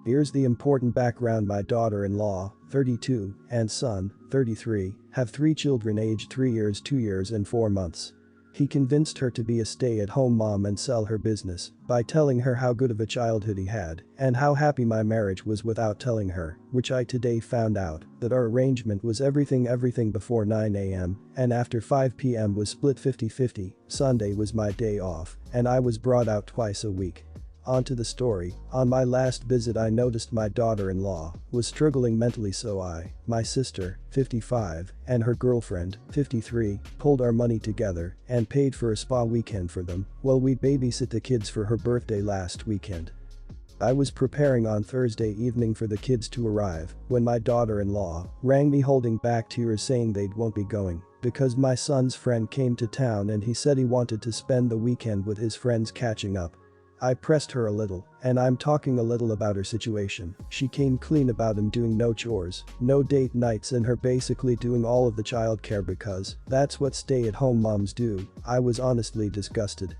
Here's the important background. My daughter-in-law, 32, and son, 33, have 3 children aged 3 years, 2 years and 4 months. He convinced her to be a stay-at-home mom and sell her business by telling her how good of a childhood he had and how happy my marriage was without telling her, which I today found out, that our arrangement was everything before 9 a.m. and after 5 p.m. was split 50-50. Sunday was my day off and I was brought out twice a week. On to the story. On my last visit I noticed my daughter-in-law was struggling mentally, so my sister, 55, and her girlfriend, 53, pulled our money together and paid for a spa weekend for them while we babysit the kids for her birthday last weekend. I was preparing on Thursday evening for the kids to arrive when my daughter-in-law rang me holding back tears saying they won't be going because my son's friend came to town and he said he wanted to spend the weekend with his friends catching up. I pressed her a little, and I'm talking a little about her situation. She came clean about him doing no chores, no date nights and her basically doing all of the childcare because that's what stay-at-home moms do. I was honestly disgusted.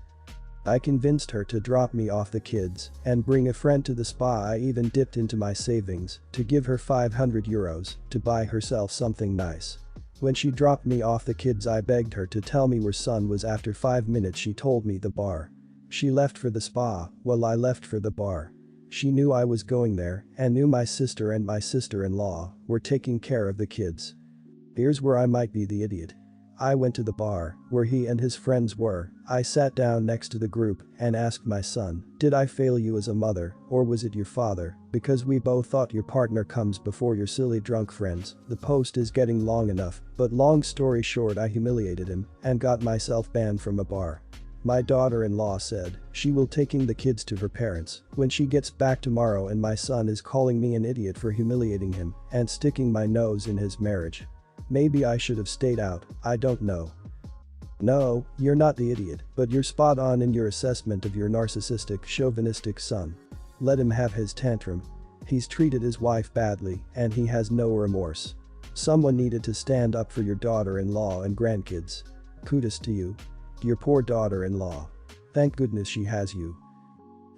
I convinced her to drop me off the kids and bring a friend to the spa. I even dipped into my savings to give her €500 to buy herself something nice. When she dropped me off the kids I begged her to tell me where son was. After 5 minutes she told me the bar. She left for the spa while I left for the bar. She knew I was going there and knew my sister and my sister-in-law were taking care of the kids. Here's where I might be the idiot. I went to the bar where he and his friends were. I sat down next to the group and asked my son, "Did I fail you as a mother or was it your father? Because we both thought your partner comes before your silly drunk friends." The post is getting long enough, but long story short I humiliated him and got myself banned from a bar. My daughter-in-law said she will taking the kids to her parents when she gets back tomorrow, and my son is calling me an idiot for humiliating him and sticking my nose in his marriage. Maybe I should have stayed out, I don't know. No, you're not the idiot, but you're spot on in your assessment of your narcissistic, chauvinistic son. Let him have his tantrum. He's treated his wife badly and he has no remorse. Someone needed to stand up for your daughter-in-law and grandkids. Kudos to you. Your poor daughter-in-law. Thank goodness she has you.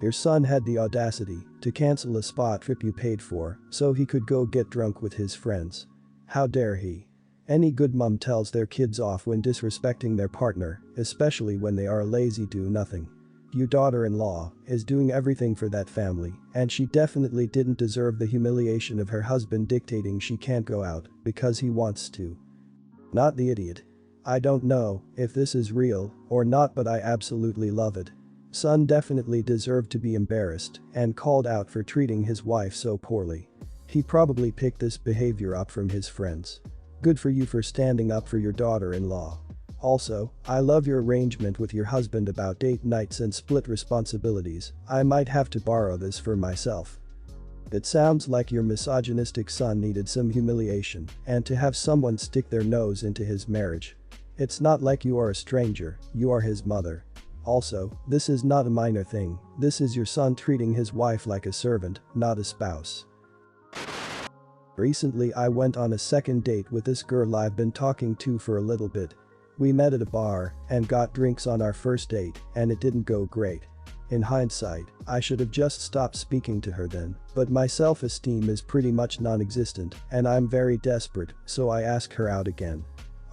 Your son had the audacity to cancel a spa trip you paid for so he could go get drunk with his friends. How dare he? Any good mom tells their kids off when disrespecting their partner, especially when they are lazy do-nothing. Your daughter-in-law is doing everything for that family and she definitely didn't deserve the humiliation of her husband dictating she can't go out because he wants to. Not the idiot. I don't know if this is real or not, but I absolutely love it. Son definitely deserved to be embarrassed and called out for treating his wife so poorly. He probably picked this behavior up from his friends. Good for you for standing up for your daughter-in-law. Also, I love your arrangement with your husband about date nights and split responsibilities. I might have to borrow this for myself. It sounds like your misogynistic son needed some humiliation and to have someone stick their nose into his marriage. It's not like you are a stranger, you are his mother. Also, this is not a minor thing, this is your son treating his wife like a servant, not a spouse. Recently I went on a second date with this girl I've been talking to for a little bit. We met at a bar and got drinks on our first date and it didn't go great. In hindsight, I should have just stopped speaking to her then, but my self-esteem is pretty much non-existent and I'm very desperate, so I asked her out again.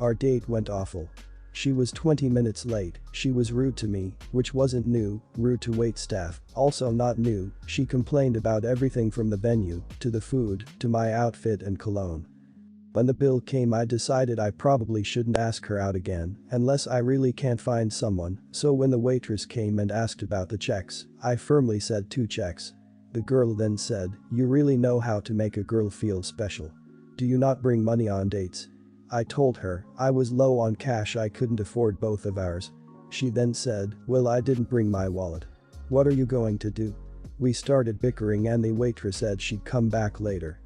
Our date went awful. She was 20 minutes late, she was rude to me, which wasn't new, rude to waitstaff, also not new, she complained about everything from the venue, to the food, to my outfit and cologne. When the bill came I decided I probably shouldn't ask her out again, unless I really can't find someone, so when the waitress came and asked about the checks, I firmly said 2 checks. The girl then said, "You really know how to make a girl feel special. Do you not bring money on dates?" I told her I was low on cash, I couldn't afford both of ours. She then said, "Well, I didn't bring my wallet. What are you going to do?" We started bickering and the waitress said she'd come back later.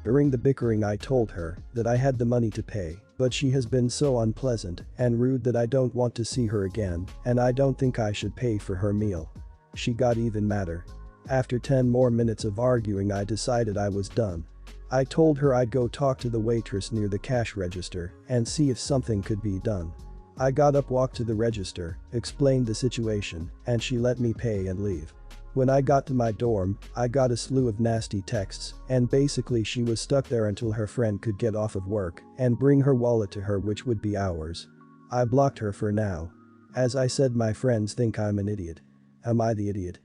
During the bickering I told her that I had the money to pay, but she has been so unpleasant and rude that I don't want to see her again and I don't think I should pay for her meal. She got even madder. After 10 more minutes of arguing I decided I was done. I told her I'd go talk to the waitress near the cash register and see if something could be done. I got up, walked to the register, explained the situation, and she let me pay and leave. When I got to my dorm, I got a slew of nasty texts, and basically she was stuck there until her friend could get off of work and bring her wallet to her, which would be ours. I blocked her for now. As I said, my friends think I'm an idiot. Am I the idiot?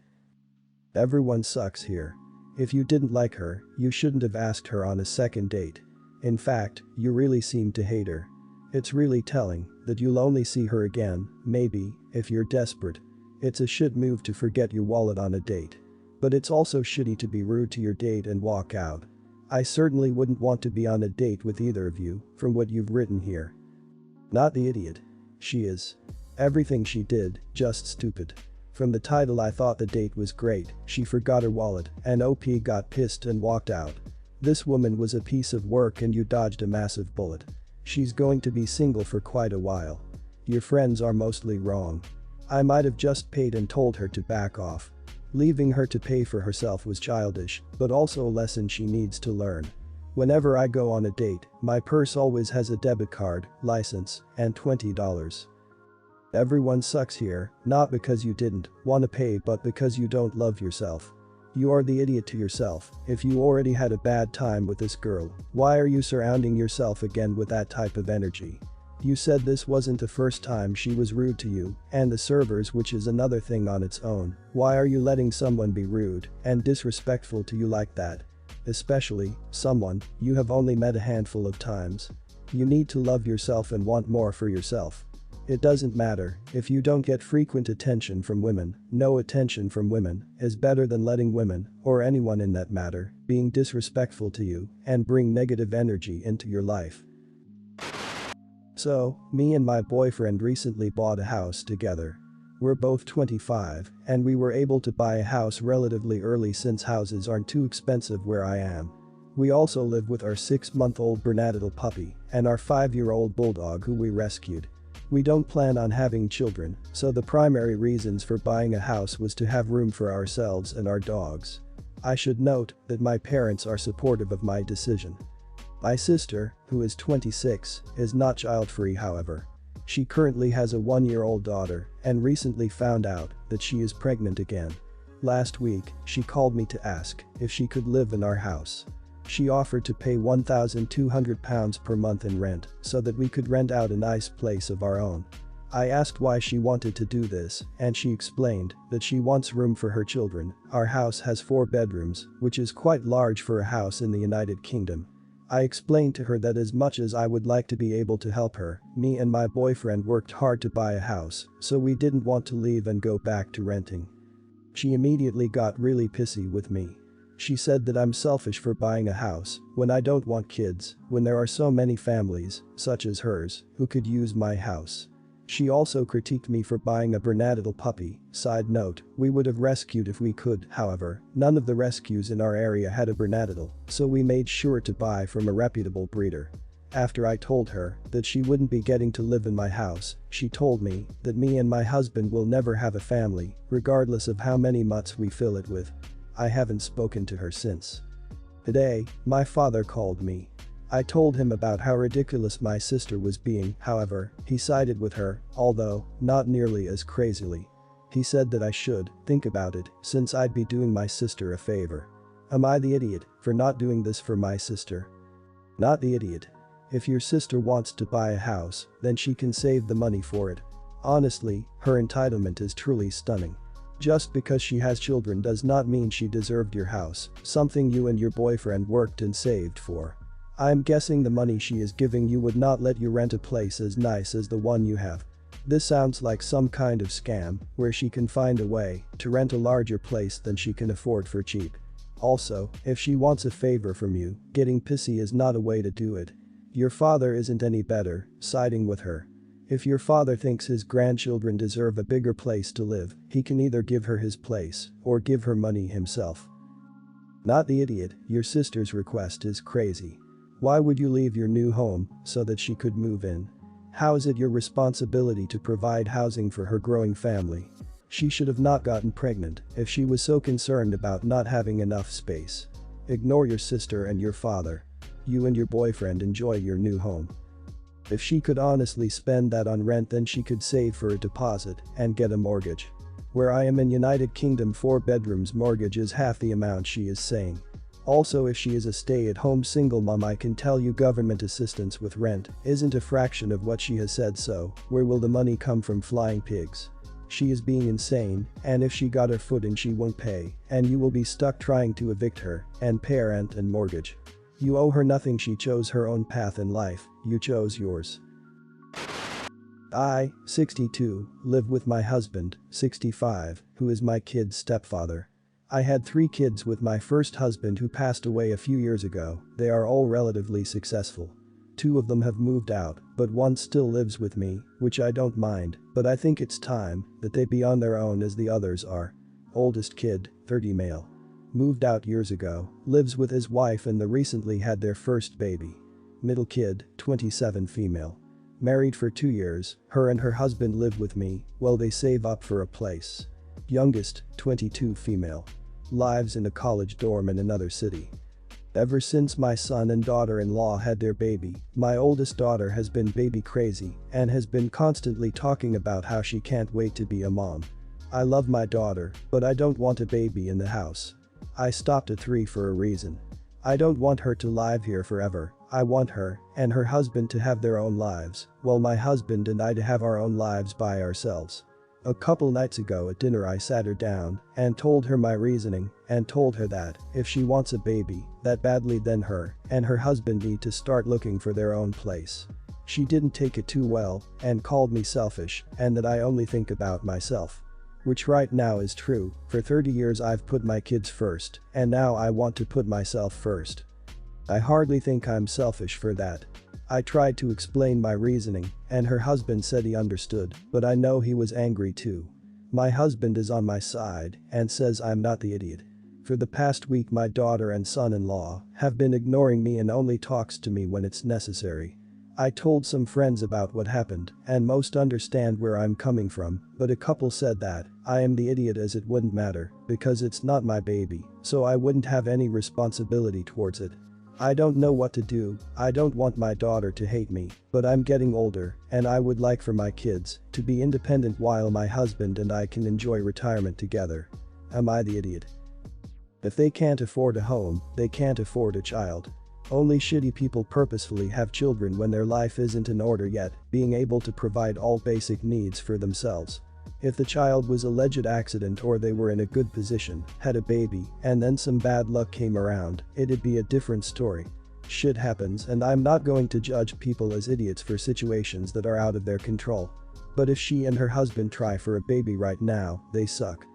Everyone sucks here. If you didn't like her, you shouldn't have asked her on a second date. In fact, you really seem to hate her. It's really telling that you'll only see her again, maybe, if you're desperate. It's a shit move to forget your wallet on a date. But it's also shitty to be rude to your date and walk out. I certainly wouldn't want to be on a date with either of you, from what you've written here. Not the idiot. She is. Everything she did, just stupid. From the title I thought the date was great, she forgot her wallet, and OP got pissed and walked out. This woman was a piece of work and you dodged a massive bullet. She's going to be single for quite a while. Your friends are mostly wrong. I might have just paid and told her to back off. Leaving her to pay for herself was childish, but also a lesson she needs to learn. Whenever I go on a date, my purse always has a debit card, license, and $20. Everyone sucks here, not because you didn't want to pay but because you don't love yourself. You are the idiot to yourself. If you already had a bad time with this girl, why are you surrounding yourself again with that type of energy? You said this wasn't the first time she was rude to you, and the servers, which is another thing on its own. Why are you letting someone be rude and disrespectful to you like that? Especially, someone you have only met a handful of times. You need to love yourself and want more for yourself. It doesn't matter if you don't get frequent attention from women. No attention from women is better than letting women, or anyone in that matter, being disrespectful to you and bring negative energy into your life. So, me and my boyfriend recently bought a house together. We're both 25, and we were able to buy a house relatively early since houses aren't too expensive where I am. We also live with our 6-month-old Bernettadle puppy and our 5-year-old bulldog who we rescued. We don't plan on having children, so the primary reasons for buying a house was to have room for ourselves and our dogs. I should note that my parents are supportive of my decision. My sister, who is 26, is not child-free, however. She currently has a 1-year-old daughter and recently found out that she is pregnant again. Last week, she called me to ask if she could live in our house. She offered to pay £1,200 per month in rent so that we could rent out a nice place of our own. I asked why she wanted to do this, and she explained that she wants room for her children. Our house has 4 bedrooms, which is quite large for a house in the United Kingdom. I explained to her that as much as I would like to be able to help her, me and my boyfriend worked hard to buy a house, so we didn't want to leave and go back to renting. She immediately got really pissy with me. She said that I'm selfish for buying a house when I don't want kids, when there are so many families, such as hers, who could use my house. She also critiqued me for buying a Bernettadle puppy. Side note, we would have rescued if we could, however, none of the rescues in our area had a Bernettadle, so we made sure to buy from a reputable breeder. After I told her that she wouldn't be getting to live in my house, she told me that me and my husband will never have a family, regardless of how many mutts we fill it with. I haven't spoken to her since. Today, my father called me. I told him about how ridiculous my sister was being. However, he sided with her, although not nearly as crazily. He said that I should think about it since I'd be doing my sister a favor. Am I the idiot for not doing this for my sister? Not the idiot. If your sister wants to buy a house, then she can save the money for it. Honestly, her entitlement is truly stunning. Just because she has children does not mean she deserved your house, something you and your boyfriend worked and saved for. I'm guessing the money she is giving you would not let you rent a place as nice as the one you have. This sounds like some kind of scam where she can find a way to rent a larger place than she can afford for cheap. Also, if she wants a favor from you, getting pissy is not a way to do it. Your father isn't any better, siding with her. If your father thinks his grandchildren deserve a bigger place to live, he can either give her his place or give her money himself. Not the idiot, your sister's request is crazy. Why would you leave your new home so that she could move in? How is it your responsibility to provide housing for her growing family? She should have not gotten pregnant if she was so concerned about not having enough space. Ignore your sister and your father. You and your boyfriend enjoy your new home. If she could honestly spend that on rent, then she could save for a deposit and get a mortgage. Where I am in United Kingdom, 4 bedrooms mortgage is half the amount she is saying. Also, if she is a stay-at-home single mom, I can tell you government assistance with rent isn't a fraction of what she has said, so where will the money come from? Flying pigs. She is being insane, and if she got her foot in she won't pay, and you will be stuck trying to evict her and pay rent and mortgage. You owe her nothing, she chose her own path in life, you chose yours. I, 62, live with my husband, 65, who is my kid's stepfather. I had 3 kids with my first husband who passed away a few years ago. They are all relatively successful. 2 of them have moved out, but 1 still lives with me, which I don't mind, but I think it's time that they be on their own as the others are. Oldest kid, 30 male. Moved out years ago, lives with his wife and they recently had their first baby. Middle kid, 27 female. Married for 2 years, her and her husband live with me while they save up for a place. Youngest, 22 female. Lives in a college dorm in another city. Ever since my son and daughter-in-law had their baby, my oldest daughter has been baby crazy and has been constantly talking about how she can't wait to be a mom. I love my daughter, but I don't want a baby in the house. I stopped at 3 for a reason. I don't want her to live here forever. I want her and her husband to have their own lives, while my husband and I to have our own lives by ourselves. A couple nights ago at dinner I sat her down and told her my reasoning and told her that if she wants a baby that badly, then her and her husband need to start looking for their own place. She didn't take it too well and called me selfish and that I only think about myself. Which right now is true. For 30 years I've put my kids first and now I want to put myself first. I hardly think I'm selfish for that. I tried to explain my reasoning and her husband said he understood, but I know he was angry too. My husband is on my side and says I'm not the idiot. For the past week my daughter and son-in-law have been ignoring me and only talks to me when it's necessary. I told some friends about what happened and most understand where I'm coming from, but a couple said that I am the idiot as it wouldn't matter because it's not my baby, so I wouldn't have any responsibility towards it. I don't know what to do. I don't want my daughter to hate me, but I'm getting older and I would like for my kids to be independent while my husband and I can enjoy retirement together. Am I the idiot? If they can't afford a home, they can't afford a child. Only shitty people purposefully have children when their life isn't in order yet, being able to provide all basic needs for themselves. If the child was alleged accident or they were in a good position, had a baby, and then some bad luck came around, it'd be a different story. Shit happens and I'm not going to judge people as idiots for situations that are out of their control. But if she and her husband try for a baby right now, they suck.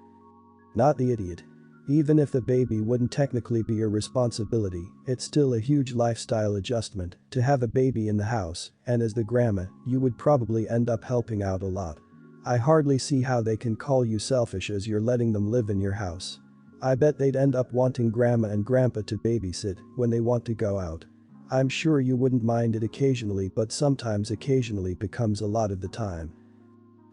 Not the idiot. Even if the baby wouldn't technically be your responsibility, it's still a huge lifestyle adjustment to have a baby in the house, and as the grandma, you would probably end up helping out a lot. I hardly see how they can call you selfish as you're letting them live in your house. I bet they'd end up wanting grandma and grandpa to babysit when they want to go out. I'm sure you wouldn't mind it occasionally, but sometimes occasionally becomes a lot of the time.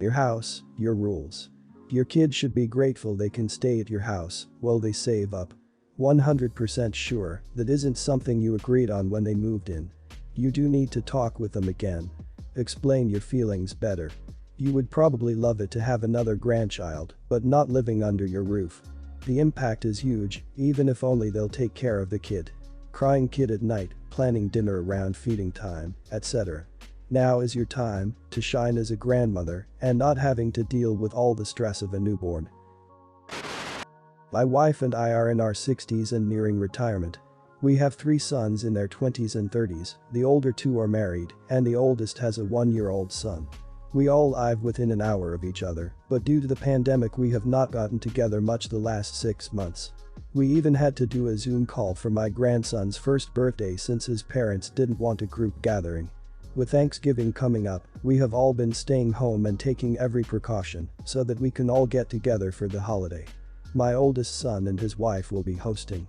Your house, your rules. Your kids should be grateful they can stay at your house while they save up. 100% sure that isn't something you agreed on when they moved in. You do need to talk with them again. Explain your feelings better. You would probably love it to have another grandchild, but not living under your roof. The impact is huge, even if only they'll take care of the kid. Crying kid at night, planning dinner around feeding time, etc. Now is your time to shine as a grandmother and not having to deal with all the stress of a newborn. My wife and I are in our 60s and nearing retirement. We have 3 sons in their 20s and 30s, the older 2 are married, and the oldest has a 1-year-old son. We all live within an hour of each other, but due to the pandemic we have not gotten together much the last 6 months. We even had to do a Zoom call for my grandson's first birthday since his parents didn't want a group gathering. With Thanksgiving coming up, we have all been staying home and taking every precaution so that we can all get together for the holiday. My oldest son and his wife will be hosting.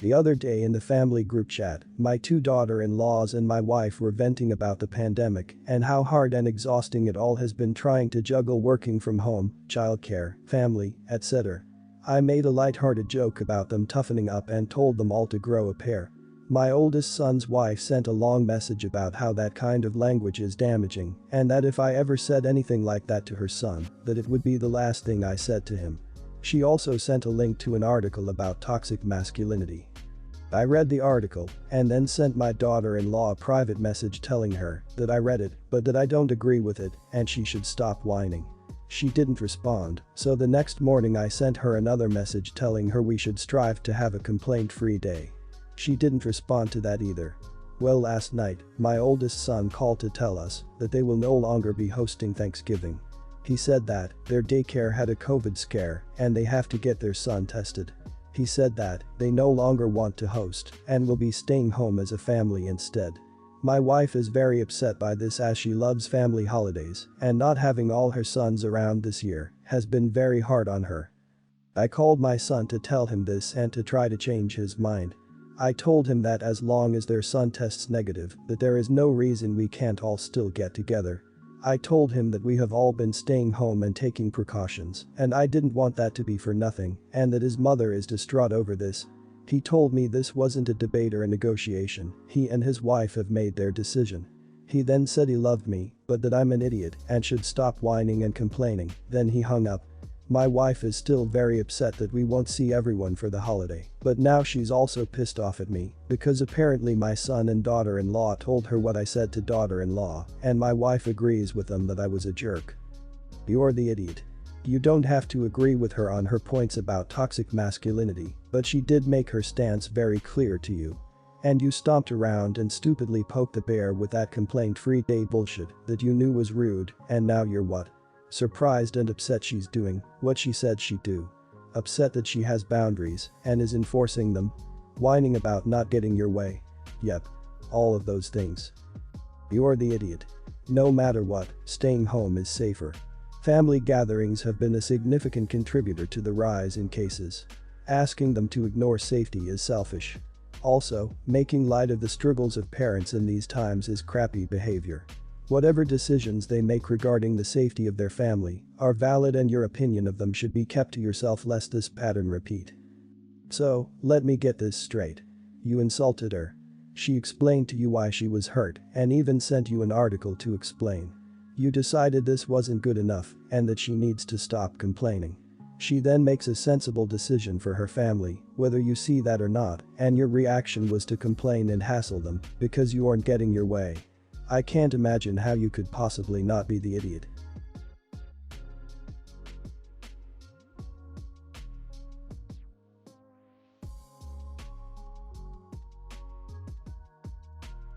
The other day in the family group chat, my 2 daughter-in-laws and my wife were venting about the pandemic and how hard and exhausting it all has been trying to juggle working from home, childcare, family, etc. I made a light-hearted joke about them toughening up and told them all to grow a pair. My oldest son's wife sent a long message about how that kind of language is damaging and that if I ever said anything like that to her son, that it would be the last thing I said to him. She also sent a link to an article about toxic masculinity. I read the article and then sent my daughter-in-law a private message telling her that I read it but that I don't agree with it and she should stop whining. She didn't respond, so the next morning I sent her another message telling her we should strive to have a complaint-free day. She didn't respond to that either. Well, last night, my oldest son called to tell us that they will no longer be hosting Thanksgiving. He said that their daycare had a COVID scare and they have to get their son tested. He said that they no longer want to host and will be staying home as a family instead. My wife is very upset by this as she loves family holidays and not having all her sons around this year has been very hard on her. I called my son to tell him this and to try to change his mind. I told him that as long as their son tests negative, that there is no reason we can't all still get together. I told him that we have all been staying home and taking precautions, and I didn't want that to be for nothing, and that his mother is distraught over this. He told me this wasn't a debate or a negotiation, he and his wife have made their decision. He then said he loved me, but that I'm an idiot and should stop whining and complaining, then he hung up. My wife is still very upset that we won't see everyone for the holiday, but now she's also pissed off at me because apparently my son and daughter-in-law told her what I said to daughter-in-law and my wife agrees with them that I was a jerk. You're the idiot. You don't have to agree with her on her points about toxic masculinity, but she did make her stance very clear to you. And you stomped around and stupidly poked the bear with that complaint-free day bullshit that you knew was rude, and now you're what? Surprised and upset she's doing what she said she'd do. Upset that she has boundaries and is enforcing them. Whining about not getting your way. Yep. All of those things. You're the idiot. No matter what, staying home is safer. Family gatherings have been a significant contributor to the rise in cases. Asking them to ignore safety is selfish. Also, making light of the struggles of parents in these times is crappy behavior. Whatever decisions they make regarding the safety of their family are valid and your opinion of them should be kept to yourself lest this pattern repeat. So, let me get this straight. You insulted her. She explained to you why she was hurt and even sent you an article to explain. You decided this wasn't good enough and that she needs to stop complaining. She then makes a sensible decision for her family, whether you see that or not, and your reaction was to complain and hassle them because you aren't getting your way. I can't imagine how you could possibly not be the idiot.